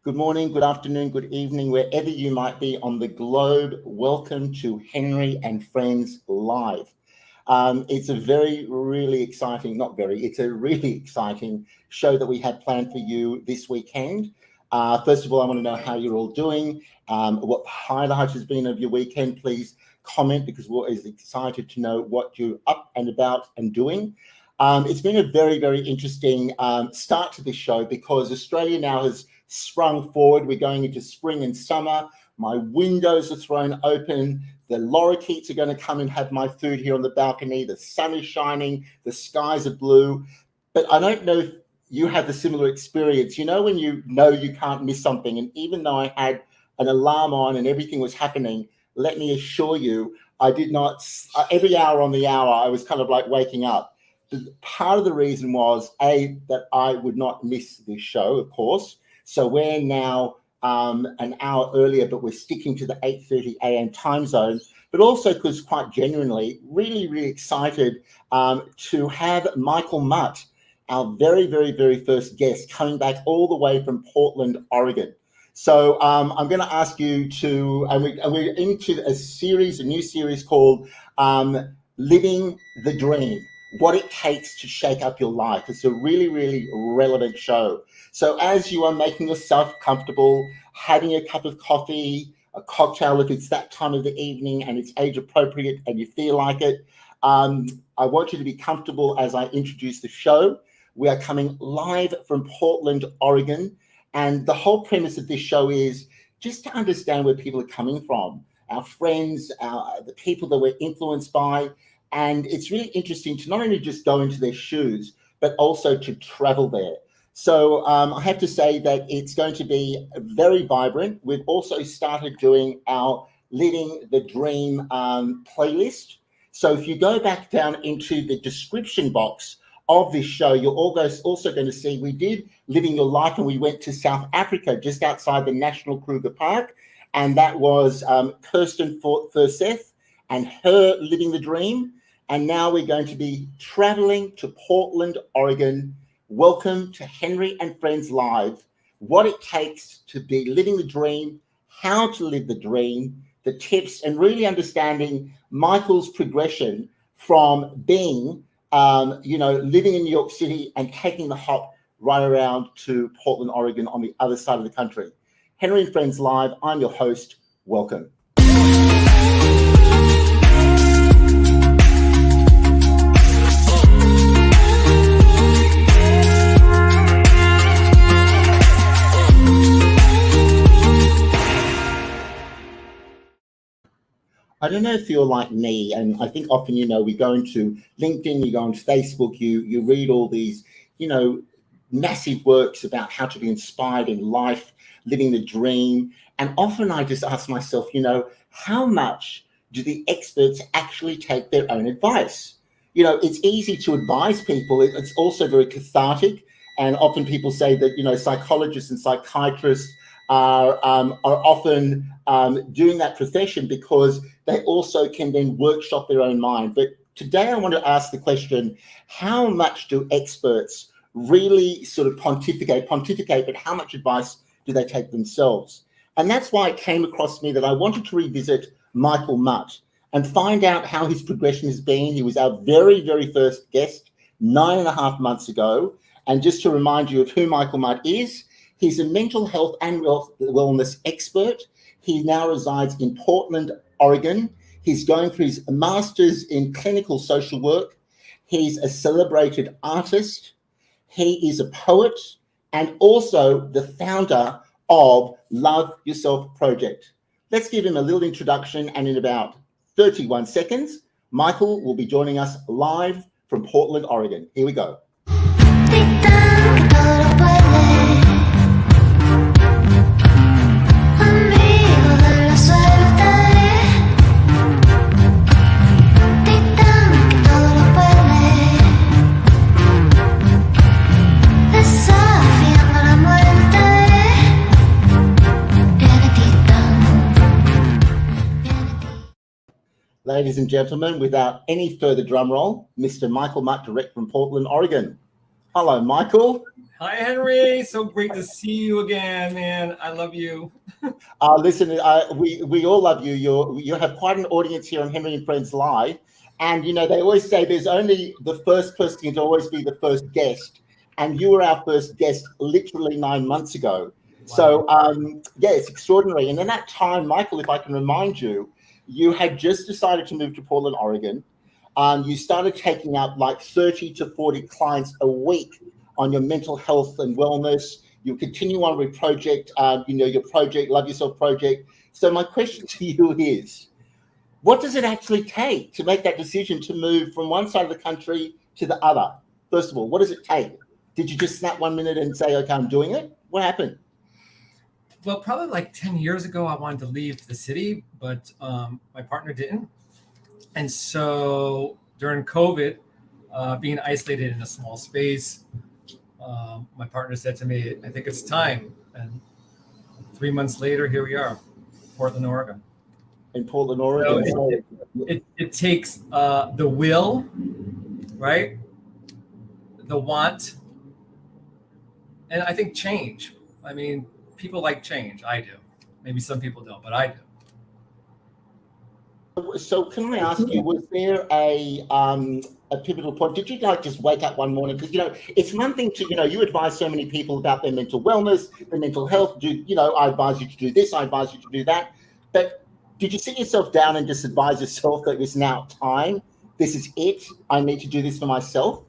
Good morning, good afternoon, good evening, wherever you might be on the globe. Welcome to Henry and Friends Live. It's a really exciting show that we have planned for you this weekend. First of all, I want to know how you're all doing. What the highlight has been of your weekend. Please comment, because we're always excited to know what you're up and about and doing. It's been a very interesting start to this show, because Australia now has sprung forward. We're going into spring and summer. My windows are thrown open. The lorikeets are going to come and have my food here on the balcony. The sun is shining. The skies are blue. But I don't know if you have the similar experience. You know you can't miss something. And even though I had an alarm on and everything was happening, let me assure you, I did not, every hour on the hour, I was kind of like waking up. Part of the reason was, that I would not miss this show, of course. So we're now an hour earlier, but we're sticking to the 8:30 a.m. time zone. But also because, quite genuinely, really excited to have Michael Mut, our very first guest, coming back all the way from Portland, Oregon. So I'm going to ask you to, and we're into a new series called Living the Dream. What it takes to shake up your life. It's a really relevant show. So as you are making yourself comfortable, having a cup of coffee, a cocktail if it's that time of the evening and it's age appropriate and you feel like it, I want you to be comfortable as I introduce the show. We are coming live from Portland, Oregon. And the whole premise of this show is just to understand where people are coming from, our friends, the people that we're influenced by. And it's really interesting to not only just go into their shoes, but also to travel there. So I have to say that it's going to be very vibrant. We've also started doing our Living the Dream playlist. So if you go back down into the description box of this show, you're also going to see we did Living Your Life, and we went to South Africa, just outside the National Kruger Park. And that was Kirsten Forseth and her Living the Dream. And now we're going to be traveling to Portland, Oregon. Welcome to Henry and Friends Live. What it takes to be living the dream, how to live the dream, the tips, and really understanding Michael's progression from being, living in New York City and taking the hop right around to Portland, Oregon on the other side of the country. Henry and Friends Live, I'm your host. Welcome. I don't know if you're like me, and I think often, we go into LinkedIn, you go onto Facebook, you read all these, massive works about how to be inspired in life, living the dream. And often I just ask myself, how much do the experts actually take their own advice? It's easy to advise people. It's also very cathartic. And often people say that, psychologists and psychiatrists are often doing that profession because they also can then workshop their own mind. But today I want to ask the question, how much do experts really sort of pontificate, but how much advice do they take themselves? And that's why it came across me that I wanted to revisit Michael Mut and find out how his progression has been. He was our very first guest 9.5 months ago. And just to remind you of who Michael Mut is, he's a mental health and wellness expert. He now resides in Portland, Oregon. He's going through his master's in clinical social work. He's a celebrated artist. He is a poet and also the founder of Love Yourself Project. Let's give him a little introduction, and in about 31 seconds, Michael will be joining us live from Portland, Oregon. Here we go. Ladies and gentlemen, without any further drum roll, Mr. Michael Mut, direct from Portland, Oregon. Hello, Michael. Hi, Henry. So great to see you again, man. I love you. Listen, we all love you. You have quite an audience here on Henry and Friends Live, and they always say there's only the first person to always be the first guest, and you were our first guest literally 9 months ago. Wow. So yeah, it's extraordinary. And in that time, Michael, if I can remind you, you had just decided to move to Portland, Oregon. You started taking up like 30 to 40 clients a week on your mental health and wellness. You continue on with project, your project, Love Yourself project. So my question to you is, what does it actually take to make that decision to move from one side of the country to the other? First of all, what does it take? Did you just snap 1 minute and say, okay, I'm doing it? What happened? Well, probably like 10 years ago, I wanted to leave the city, but my partner didn't. And so during COVID, being isolated in a small space, my partner said to me, I think it's time. And 3 months later, here we are, Portland, Oregon. In Portland, Oregon. So it takes the will, right? The want, and I think change. I mean, people like change. I do. Maybe some people don't, but I do. So can I ask you, was there a pivotal point? Did you just wake up one morning? Because, it's one thing to, you advise so many people about their mental wellness, their mental health. I advise you to do this, I advise you to do that. But did you sit yourself down and just advise yourself that it's now time? This is it. I need to do this for myself.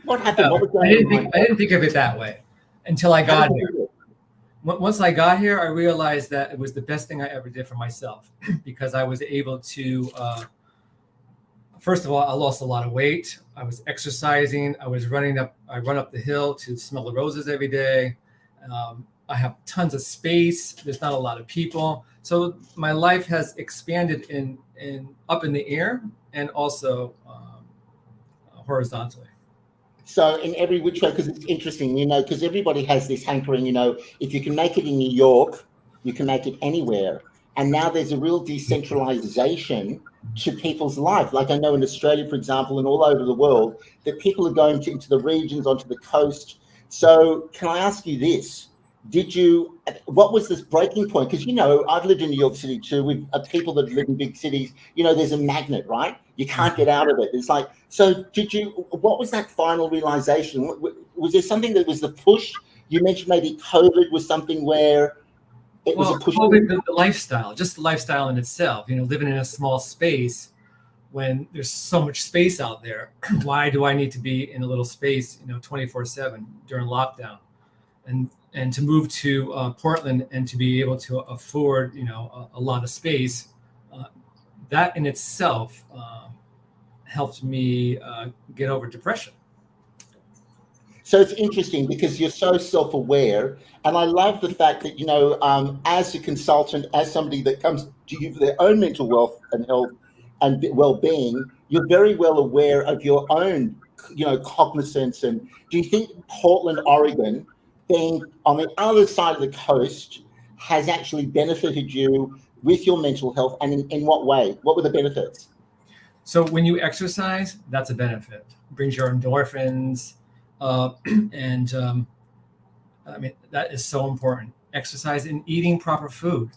What happened? What was going on? I didn't think of it that way until I got here. Once I got here, I realized that it was the best thing I ever did for myself because I was able to, first of all, I lost a lot of weight. I was exercising. I run up the hill to smell the roses every day. I have tons of space. There's not a lot of people. So my life has expanded in up in the air and also horizontally. So in every which way, because it's interesting, because everybody has this hankering, if you can make it in New York, you can make it anywhere. And now there's a real decentralization to people's life. Like I know in Australia, for example, and all over the world, that people are going into the regions, onto the coast. So can I ask you this? What was this breaking point? Because, I've lived in New York City too with people that live in big cities. There's a magnet, right? You can't get out of it. It's like, so what was that final realization? Was there something that was the push? You mentioned maybe COVID was something where it was a push. COVID, the lifestyle, just the lifestyle in itself, living in a small space when there's so much space out there. Why do I need to be in a little space, 24/7 during lockdown? And to move to Portland and to be able to afford, a lot of space, that in itself helped me get over depression. So it's interesting because you're so self-aware, and I love the fact that as a consultant, as somebody that comes to you for their own mental wealth and health and well-being, you're very well aware of your own, cognizance. And do you think Portland, Oregon, being on the other side of the coast, has actually benefited you with your mental health, and in what way? What were the benefits? So when you exercise, that's a benefit. It brings your endorphins, and I mean that is so important. Exercise and eating proper food.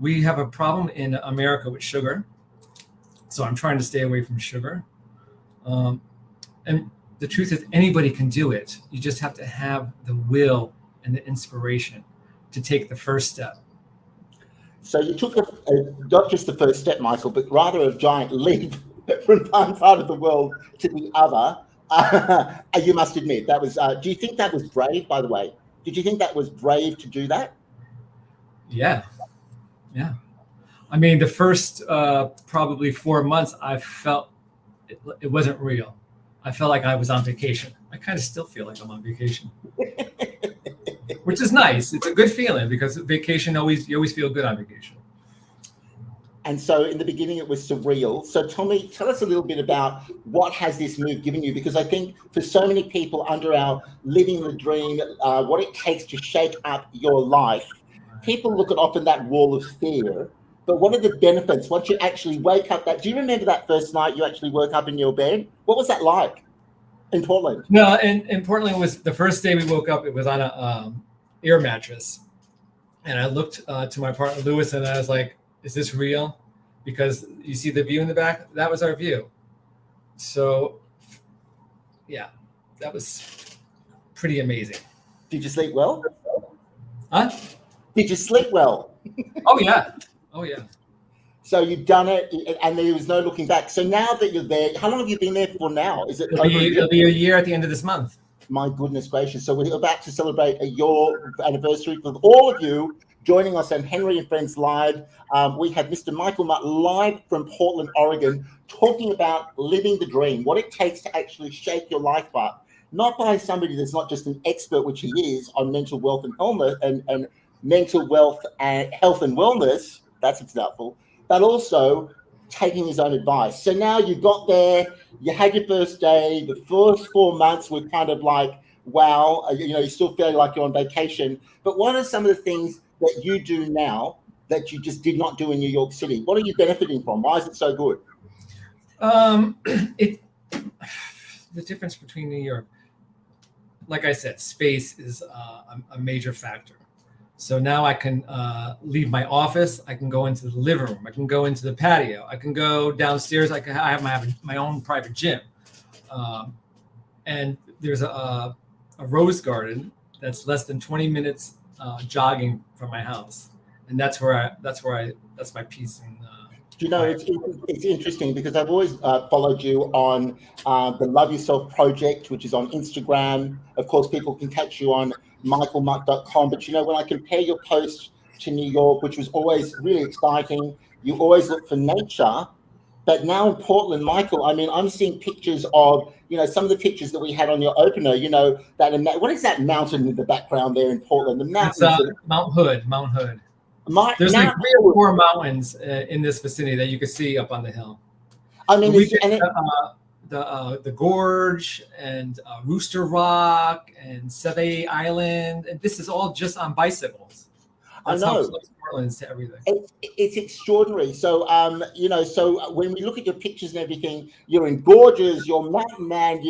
We have a problem in America with sugar, so I'm trying to stay away from sugar. And the truth is, anybody can do it. You just have to have the will and the inspiration to take the first step. So you took not just the first step, Michael, but rather a giant leap from one part of the world to the other. You must admit that was. Do you think that was brave? By the way, did you think that was brave to do that? Yeah. I mean, the first probably 4 months, I felt it wasn't real. I felt like I was on vacation. I kind of still feel like I'm on vacation, which is nice. It's a good feeling because vacation you always feel good on vacation. And so in the beginning, it was surreal. So tell us a little bit about what has this move given you? Because I think for so many people under our living the dream, what it takes to shake up your life, people look at often that wall of fear. But what are the benefits once you actually wake up? Do you remember that first night you actually woke up in your bed? What was that like? in Portland? No, in Portland was the first day we woke up. It was on a air mattress, and I looked to my partner Lewis, and I was like, "Is this real?" Because you see the view in the back. That was our view. So, yeah, that was pretty amazing. Did you sleep well? Huh? Did you sleep well? Oh yeah. Oh yeah. So you've done it, and there was no looking back. So now that you're there, how long have you been there for now? Is it It'll be a year at the end of this month. My goodness gracious. So we're about to celebrate a year anniversary for all of you joining us on Henry and Friends Live. We have Mr. Michael Mut live from Portland, Oregon, talking about living the dream, what it takes to actually shake your life up. Not by somebody that's not just an expert, which he is, on mental wealth and wellness and mental wealth and health and wellness. That's example. But also taking his own advice. So now you got there, you had your first day, the first 4 months were kind of like, wow, you still feel like you're on vacation. But what are some of the things that you do now that you just did not do in New York City? What are you benefiting from? Why is it so good? The difference between New York, like I said, space is a major factor. So now I can leave my office. I can go into the living room. I can go into the patio. I can go downstairs. I have my own private gym. And there's a rose garden that's less than 20 minutes jogging from my house. And that's my peace. And it's interesting because I've always followed you on the Love Yourself Project, which is on Instagram. Of course, people can catch you on michaelmut.com. But when I compare your posts to New York, which was always really exciting, you always look for nature. But now in Portland, Michael, I mean, I'm seeing pictures of, some of the pictures that we had on your opener, what is that mountain in the background there in Portland? The mountains. It's Mount Hood. There's like 3 or 4 mountains in this vicinity that you can see up on the hill. I mean, the Gorge and Rooster Rock and Seve Island, and this is all just on bicycles. That's how close Portland is to everything. It's extraordinary. So, so when we look at your pictures and everything, you're in gorges, you're mountain man.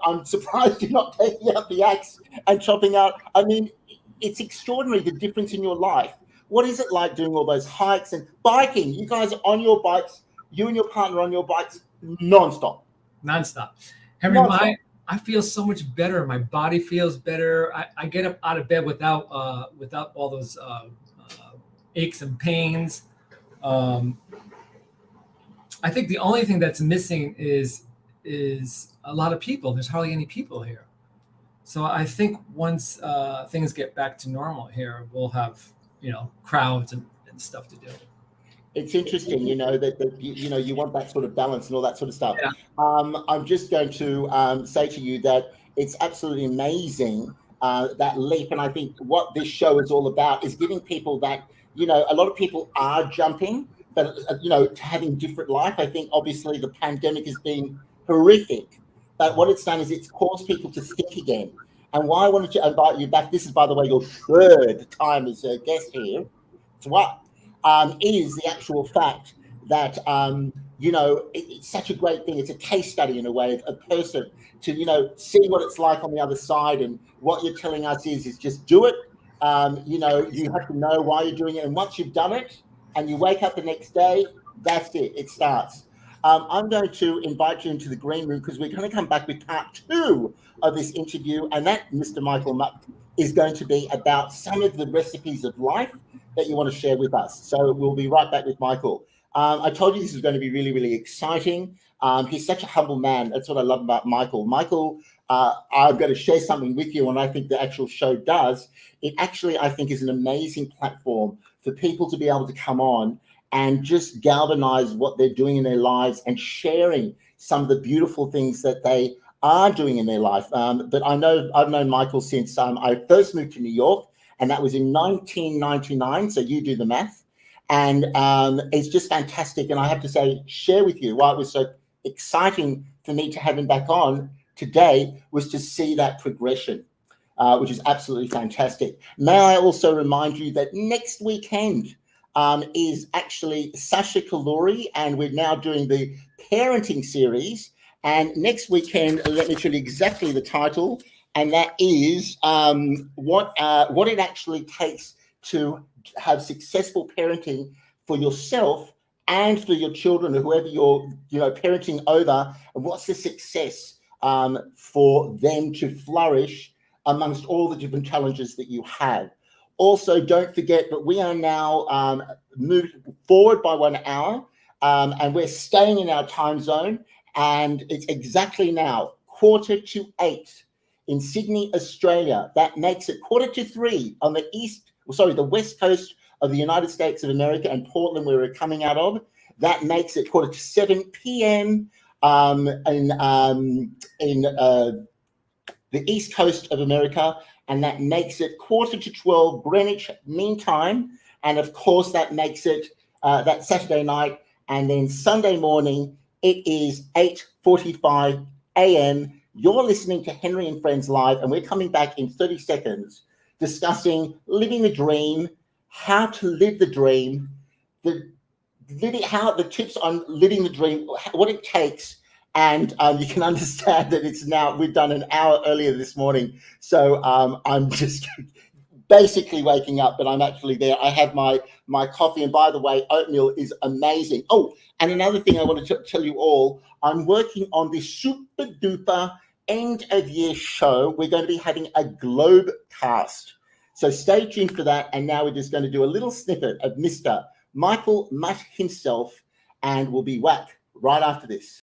I'm surprised you're not taking out the axe and chopping out. I mean, it's extraordinary the difference in your life. What is it like doing all those hikes and biking? You guys are on your bikes. You and your partner on your bikes nonstop. Henry, I feel so much better. My body feels better. I get up out of bed without all those aches and pains. I think the only thing that's missing is a lot of people. There's hardly any people here. So I think once things get back to normal here, we'll have crowds and stuff to do. It's interesting, that you want that sort of balance and all that sort of stuff. Yeah. I'm just going to say to you that it's absolutely amazing, that leap. And I think what this show is all about is giving people that, a lot of people are jumping, but, having different life. I think obviously the pandemic has been horrific, but what it's done is it's caused people to think again. And why I wanted to invite you back, this is, by the way, your 3rd time as a guest here. It's what? Is the actual fact that, it's such a great thing. It's a case study in a way of a person to, see what it's like on the other side. And what you're telling us is just do it. You have to know why you're doing it. And once you've done it and you wake up the next day, that's it. It starts. I'm going to invite you into the green room because we're going to come back with part 2 of this interview. And that, Mr. Michael Mut, is going to be about some of the recipes of life that you want to share with us. So we'll be right back with Michael. I told you this is going to be really, really exciting. He's such a humble man. That's what I love about Michael. Michael, I'm going to share something with you, and I think the actual show does. It actually, I think, is an amazing platform for people to be able to come on and just galvanize what they're doing in their lives and sharing some of the beautiful things that they are doing in their life. But I've known Michael since I first moved to New York, and that was in 1999. So you do the math. And it's just fantastic. And I have to share with you why it was so exciting for me to have him back on today was to see that progression, which is absolutely fantastic. May I also remind you that next weekend is actually Sasha Kaluri, and we're now doing the parenting series. And next weekend, let me tell you exactly the title, and that is what it actually takes to have successful parenting for yourself and for your children or whoever you're parenting over, and what's the success for them to flourish amongst all the different challenges that you have. Also, don't forget that we are now moved forward by 1 hour, and we're staying in our time zone, and it's exactly now 7:45 in Sydney, Australia. That makes it 2:45 on the west coast of the United States of America and Portland, where we're coming out of. That makes it 7:15 p.m. in the East Coast of America, and that makes it 11:45 Greenwich Mean Time. And of course, that makes it that Saturday night, and then Sunday morning, it is 8:45 a.m. You're listening to Henry and Friends Live, and we're coming back in 30 seconds discussing living the dream, how to live the dream, how the tips on living the dream, what it takes. And you can understand that we've done an hour earlier this morning. So I'm just basically waking up, but I'm actually there. I have my coffee. And by the way, oatmeal is amazing. Oh, and another thing I want to tell you all, I'm working on this super duper end of year show. We're going to be having a globe cast. So stay tuned for that. And now we're just going to do a little snippet of Mr. Michael Mut himself, and we'll be back right after this.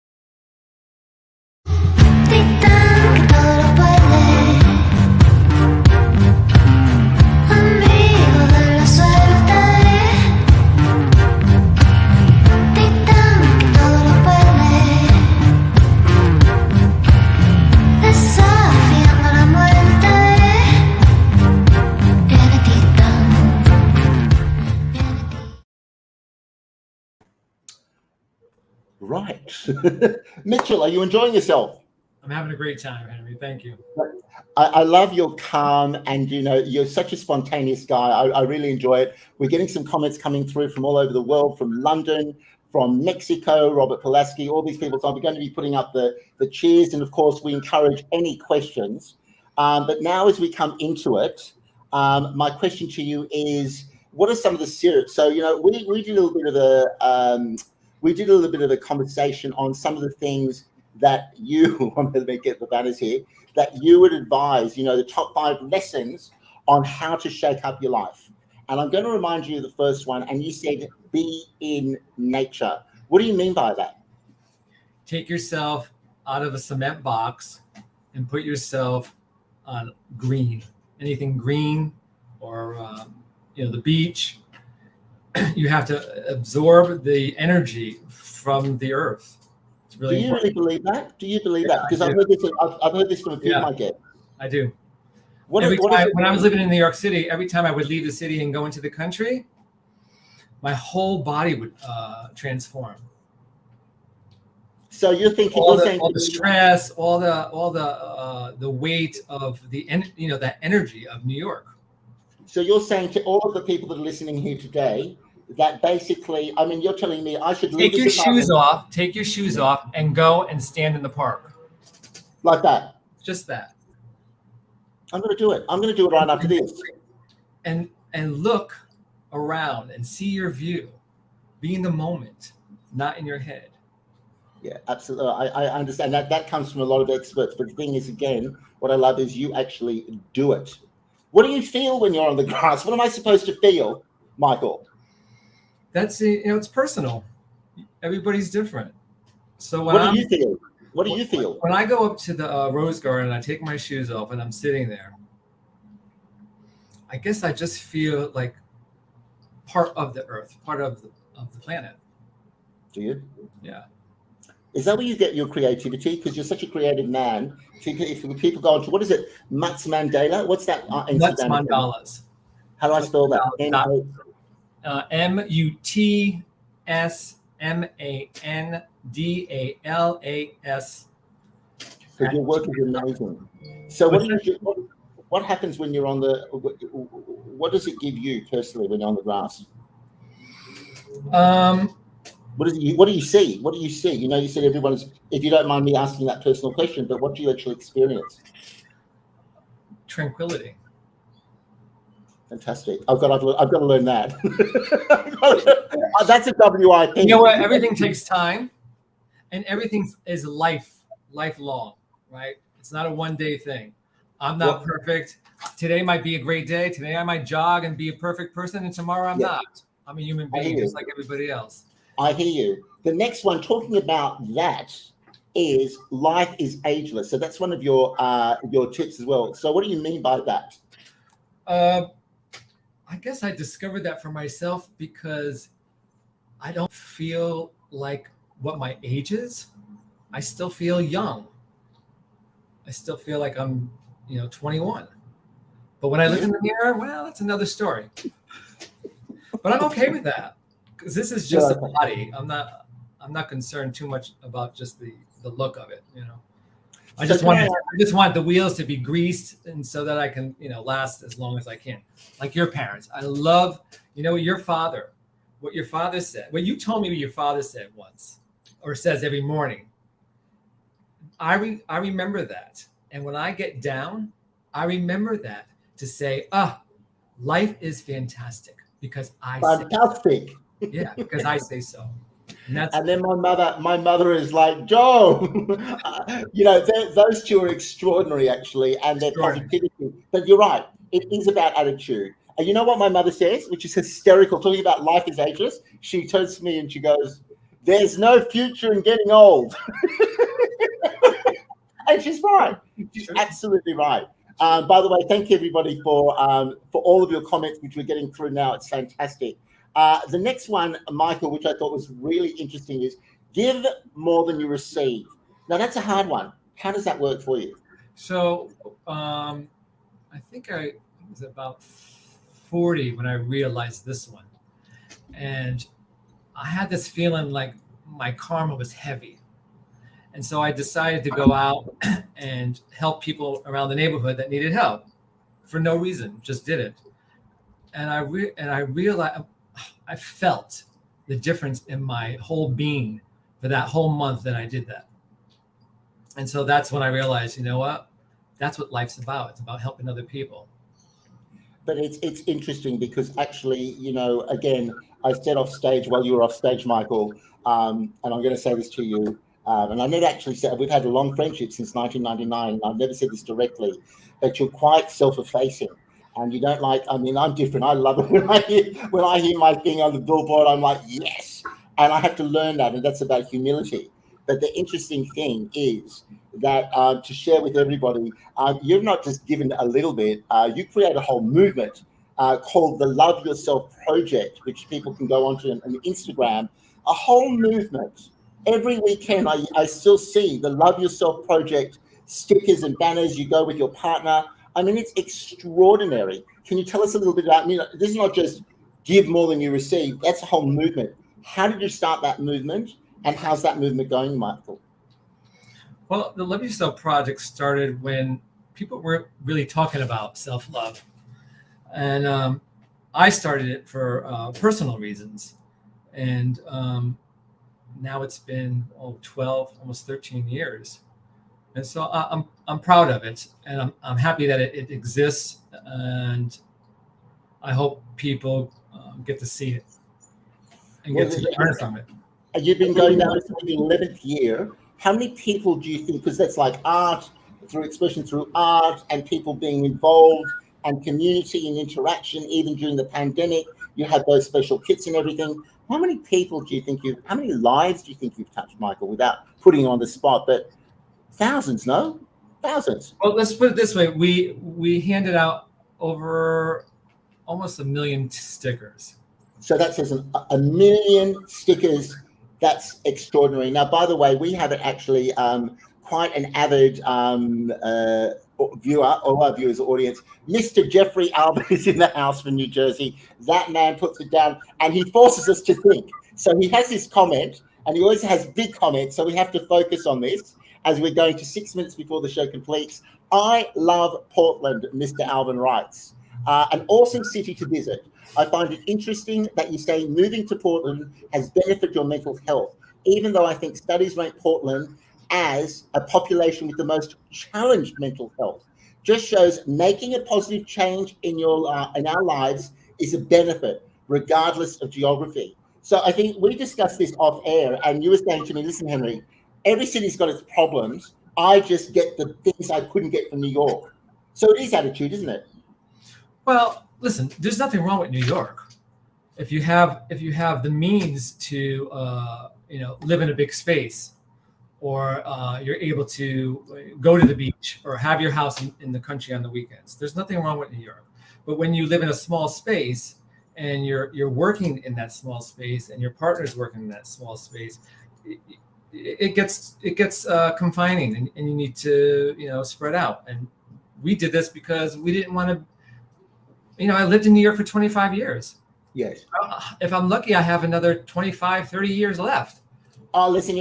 Right. Mitchell, are you enjoying yourself? I'm having a great time, Henry. Thank you. I love your calm, and you're such a spontaneous guy. I really enjoy it. We're getting some comments coming through from all over the world, from London, from Mexico, Robert Pulaski, all these people. So we're going to be putting up the cheers, and of course we encourage any questions. But now as we come into it, my question to you is, what are some of the serious? So we did a little bit of a conversation on some of the things that you, I'm going to get the banners here, that you would advise, the top 5 lessons on how to shake up your life. And I'm going to remind you of the first one, and you said, be in nature. What do you mean by that? Take yourself out of a cement box and put yourself on green, anything green, or, the beach. You have to absorb the energy from the earth. Really do you important. really believe that? Do you believe that? Because I've heard this from a few of my guests. I do. When I was living in New York City, every time I would leave the city and go into the country, my whole body would transform. So you're thinking all the stress, all the weight of that energy of New York. So you're saying to all of the people that are listening here today that basically, you're telling me I should take your shoes off and go and stand in the park. Like that. Just that. I'm going to do it. I'm going to do it right after this. And look around and see your view. Be in the moment, not in your head. Yeah, absolutely. I understand that comes from a lot of experts. But the thing is, again, what I love is you actually do it. What do you feel when you're on the grass? What am I supposed to feel, Michael? That's it's personal. Everybody's different. So what do you feel? What do you feel? When I go up to the Rose Garden, I take my shoes off and I'm sitting there. I guess I just feel like part of the earth, part of the planet. Do you? Yeah. Is that where you get your creativity? Because you're such a creative man. If people go on to, what is it? Mut's Mandala? What's that? Mut's Mandalas. How do I spell that? MUTSMANDALAS. Because your work is amazing. So what happens when you're on the? What does it give you personally when you're on the grass? What do you see? What do you see? You know, you said everyone's, if you don't mind me asking that personal question, but what do you actually experience? Tranquility. Fantastic. I've got to learn that. That's a WIP. You know what? Everything takes time, and everything is lifelong, right? It's not a one-day thing. I'm not perfect. Today might be a great day. Today I might jog and be a perfect person, and tomorrow I'm not. I'm a human being just like everybody else. I hear you. The next one, talking about that, is life is ageless. So that's one of your tips as well. So what do you mean by that? I guess I discovered that for myself because I don't feel like what my age is. I still feel young. I still feel like I'm, 21. But when I look in the mirror, well, that's another story. But I'm okay with that because this is just a body. I'm not concerned too much about just the look of it. I just want the wheels to be greased, and so that I can, last as long as I can. Like your parents, I love, what your father said. What you told me what your father said once, or says every morning. I remember that, and when I get down, I remember that to say, life is fantastic because I fantastic. Say so. Yeah, because I say so. And then my mother is like, Joe, those two are extraordinary, actually, and their positivity. But you're right, it is about attitude. And you know what my mother says, which is hysterical, talking about life is ageless? She turns to me and she goes, there's no future in getting old. And she's right. She's absolutely right. By the way, thank you, everybody, for all of your comments, which we're getting through now. It's fantastic. The next one, Michael, which I thought was really interesting, is give more than you receive. Now, that's a hard one. How does that work for you? So I think I was about 40 when I realized this one. And I had this feeling like my karma was heavy. And so I decided to go out and help people around the neighborhood that needed help for no reason, just did it. And I realized, I felt the difference in my whole being for that whole month that I did that. And so that's when I realized, you know what? That's what life's about. It's about helping other people. But it's interesting because actually, again, I said off stage while you were off stage, Michael, and I'm going to say this to you, and I never actually said, we've had a long friendship since 1999, and I've never said this directly, but you're quite self-effacing. And you don't like, I'm different. I love it when I hear my thing on the billboard, I'm like, yes. And I have to learn that, and that's about humility. But the interesting thing is that to share with everybody, you've not just given a little bit, you create a whole movement called the Love Yourself Project, which people can go onto on Instagram, a whole movement. Every weekend, I still see the Love Yourself Project stickers and banners. You go with your partner. It's extraordinary. Can you tell us a little bit about, this is not just give more than you receive. That's a whole movement. How did you start that movement? And how's that movement going, Michael? Well, the Love Yourself Project started when people weren't really talking about self-love. And I started it for personal reasons. And now it's been 12, almost 13 years. And so I'm proud of it, and I'm happy that it exists, and I hope people get to see it and get to learn from it. You've been going now for the 11th year. How many people do you think, because that's like art, through expression through art, and people being involved, and community and interaction, even during the pandemic, you had those special kits and everything. How many people do you think how many lives do you think you've touched, Michael, without putting you on the spot? But thousands, no? Thousands. Well, let's put it this way. We handed out over almost 1 million stickers. So that says a million stickers. That's extraordinary. Now, by the way, we have actually quite an avid viewer, all our viewers, audience. Mr. Jeffrey Albert is in the house from New Jersey. That man puts it down, and he forces us to think. So he has this comment, and he always has big comments, so we have to focus on this. As we're going to 6 minutes before the show completes. I love Portland, Mr. Alvin writes. An awesome city to visit. I find it interesting that you say moving to Portland has benefited your mental health, even though I think studies rank Portland as a population with the most challenged mental health. Just shows making a positive change in in our lives is a benefit, regardless of geography. So I think we discussed this off air, and you were saying to me, listen, Henry, every city's got its problems. I just get the things I couldn't get from New York. So it is attitude, isn't it? Well, listen, there's nothing wrong with New York. If you have the means to live in a big space, or you're able to go to the beach or have your house in the country on the weekends, there's nothing wrong with New York. But when you live in a small space and you're working in that small space and your partner's working in that small space, it gets confining, and you need to spread out. And we did this because we didn't want to. I lived in New York for 25 years. Yes. If I'm lucky, I have another 25, 30 years left. Oh, listen,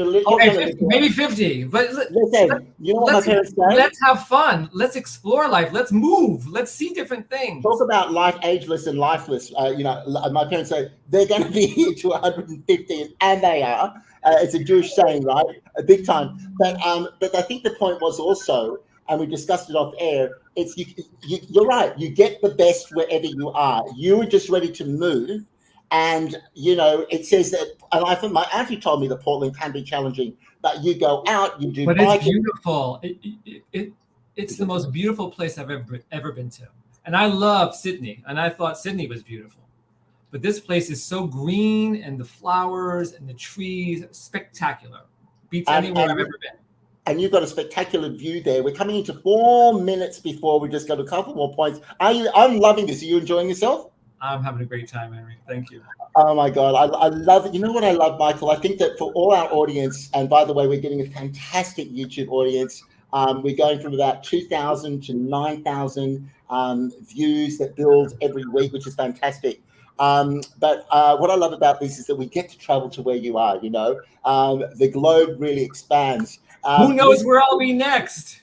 maybe 50. But listen, you know what my parents say? Let's have fun. Let's explore life. Let's move. Let's see different things. Talk about life ageless and lifeless. My parents say they're going to be here to 150, and they are. It's a Jewish saying, right? A big time. But I think the point was also, and we discussed it off air, it's you're right. You get the best wherever you are. You were just ready to move. And, it says that, and I think my auntie told me that Portland can be challenging, but you go out, you do. But it's beautiful. It's the most beautiful place I've ever been to. And I love Sydney, and I thought Sydney was beautiful. But this place is so green, and the flowers and the trees, spectacular. Beats anywhere I've ever been. And you've got a spectacular view there. We're coming into 4 minutes before we just got a couple more points. I'm loving this. Are you enjoying yourself? I'm having a great time, Henry. Thank you. Oh my God, I love it. You know what I love, Michael? I think that for all our audience, and by the way, we're getting a fantastic YouTube audience. We're going from about 2,000 to 9,000 views that build every week, which is fantastic. But what I love about this is that we get to travel to where you are. The globe really expands. Who knows where I'll be next?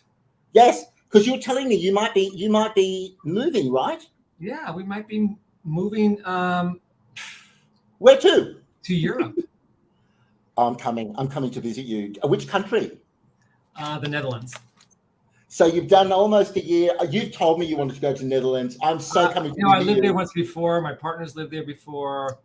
Yes, because you were telling me you might be moving, right? Yeah, we might be moving. Where to? To Europe. I'm coming to visit you. Which country? The Netherlands. So you've done almost a year. You've told me you wanted to go to Netherlands. I'm so coming to visit you. I lived there once before. My partners lived there before.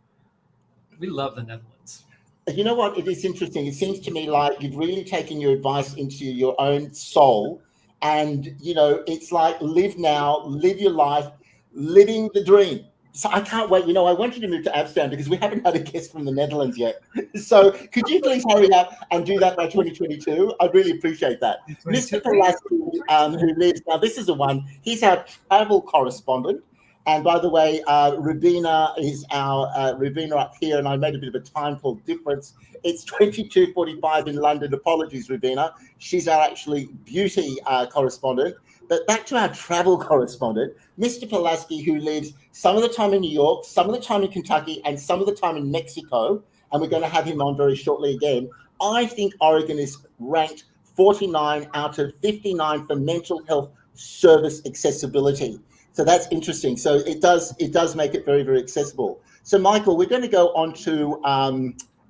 We love the Netherlands. You know what? It is interesting. It seems to me like you've really taken your advice into your own soul. And, it's like live now, live your life, living the dream. So I can't wait. I want you to move to Amsterdam because we haven't had a guest from the Netherlands yet. So could you please hurry up and do that by 2022? I'd really appreciate that. Mr. Pulaski, who lives, now this is the one, he's our travel correspondent. And by the way, Rubina is our Rubina up here, and I made a bit of a time called difference. It's 22:45 in London. Apologies, Rubina. She's our actually beauty correspondent. But back to our travel correspondent, Mr. Pulaski, who lives some of the time in New York, some of the time in Kentucky, and some of the time in Mexico. And we're going to have him on very shortly again. I think Oregon is ranked 49 out of 59 for mental health service accessibility. So that's interesting. So it does make it very, very accessible. So Michael, we're going to go on to,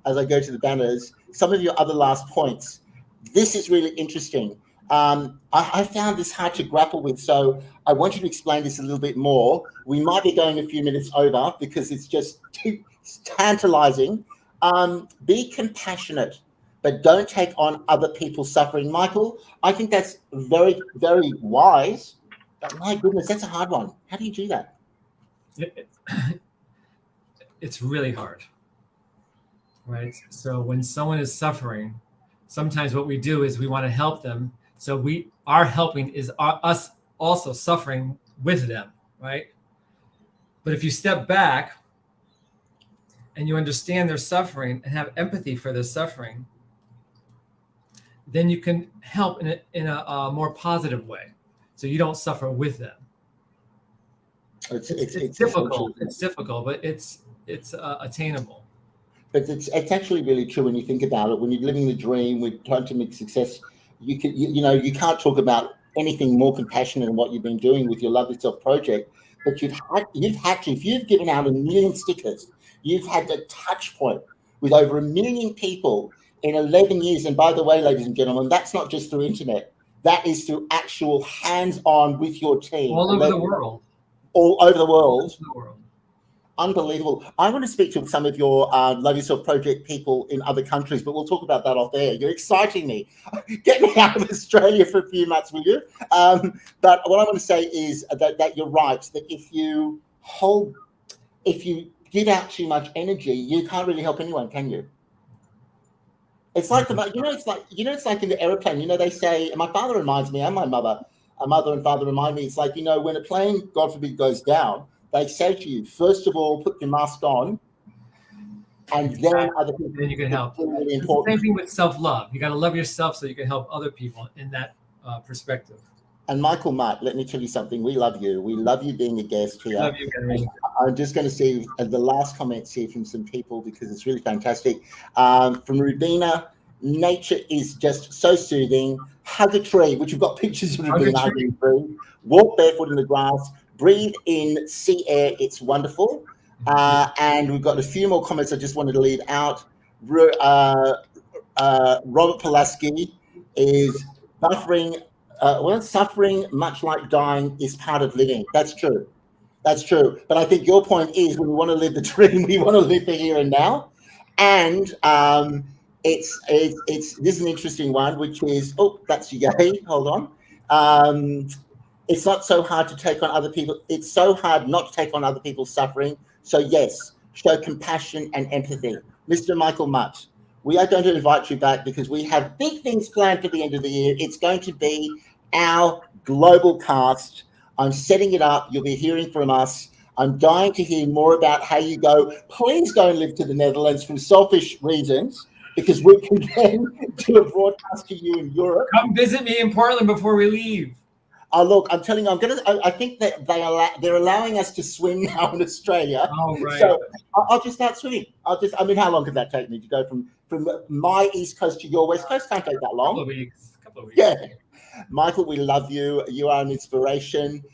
as I go to the banners, some of your other last points. This is really interesting. I found this hard to grapple with, so I want you to explain this a little bit more. We might be going a few minutes over because it's just too tantalizing. Be compassionate, but don't take on other people's suffering. Michael, I think that's very, very wise. But my goodness, that's a hard one. How do you do that? It's really hard, right? So when someone is suffering, sometimes what we do is we want to help them. So our helping is us also suffering with them, right? But if you step back and you understand their suffering and have empathy for their suffering, then you can help in a more positive way. So you don't suffer with them. It's difficult. It's difficult, but it's attainable. But it's actually really true when you think about it. When you're living the dream, we're trying to make success. You can't talk about anything more compassionate than what you've been doing with your Love Yourself project. but you've had to, if you've given out 1 million stickers, you've had the touch point with over 1 million people in 11 years. And by the way, ladies and gentlemen, that's not just through internet. That is through actual hands-on with your team. All over the world. All over the world. All over the world. Unbelievable. I want to speak to some of your Love Yourself Project people in other countries, but we'll talk about that off there. You're exciting me. Get me out of Australia for a few months, will you? But what I want to say is that you're right, that if you give out too much energy, you can't really help anyone, can you? It's like it's like in the airplane. They say, and my father reminds me, and my mother and father remind me. It's like, when a plane, God forbid, goes down, they say to you, first of all, put your mask on, and then other people. Then you can help. Really it's the same thing with self-love. You got to love yourself so you can help other people in that perspective. And Michael Mut, let me tell you something. We love you. We love you being a guest here. Love you, Henry. I'm just going to see the last comments here from some people because it's really fantastic. From Rubina, nature is just so soothing. Hug a tree, which we've got pictures of Rubina hugging a tree. Walk barefoot in the grass. Breathe in sea air. It's wonderful. And we've got a few more comments I just wanted to leave out. Robert Pulaski is suffering, much like dying, is part of living. That's true. That's true. But I think your point is, when we want to live the dream, we want to live the here and now. And this is an interesting one, which is, that's Yay. Hold on. It's not so hard to take on other people. It's so hard not to take on other people's suffering. So yes, show compassion and empathy. Mr. Michael Mut, we are going to invite you back because we have big things planned for the end of the year. It's going to be our global cast. I'm setting it up. You'll be hearing from us. I'm dying to hear more about how you go. Please go and live to the Netherlands for selfish reasons, because we can then do a broadcast to you in Europe. Come visit me in Portland before we leave. Oh, look, I'm telling you, I think that they're allowing us to swim now in Australia. Oh, right. So I'll just start swimming. I mean, how long could that take me to go from my East Coast to your West Coast? Can't take that long. Couple of weeks. Yeah. Michael, we love you. You are an inspiration.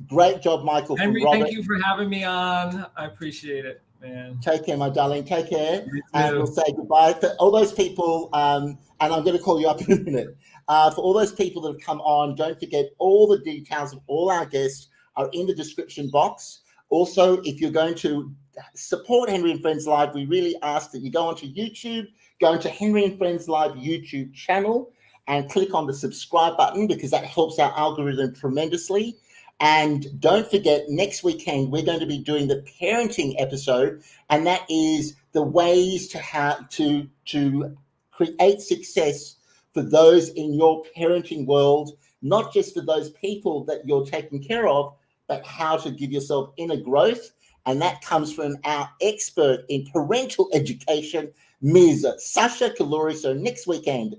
Great job, Michael. Henry, thank you for having me on. I appreciate it, man. Take care, my darling. Take care. And we'll say goodbye to all those people. And I'm going to call you up in a minute. For all those people that have come on, don't forget all the details of all our guests are in the description box. Also, if you're going to support Henry and Friends Live, we really ask that you go onto YouTube, go into Henry and Friends Live YouTube channel and click on the subscribe button, because that helps our algorithm tremendously. And don't forget, next weekend, we're going to be doing the parenting episode, and that is the ways to create success for those in your parenting world, not just for those people that you're taking care of, but how to give yourself inner growth. And that comes from our expert in parental education, Ms. Sasha Kaluri. So next weekend,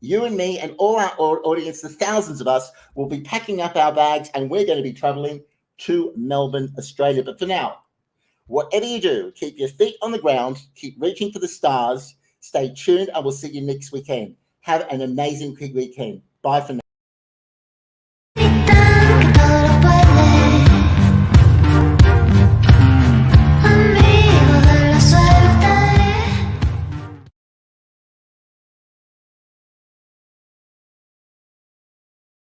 you and me and all our audience, the thousands of us, will be packing up our bags and we're going to be traveling to Melbourne, Australia. But for now, whatever you do, keep your feet on the ground, keep reaching for the stars, stay tuned, and we'll see you next weekend. Have an amazing weekend. Bye for now.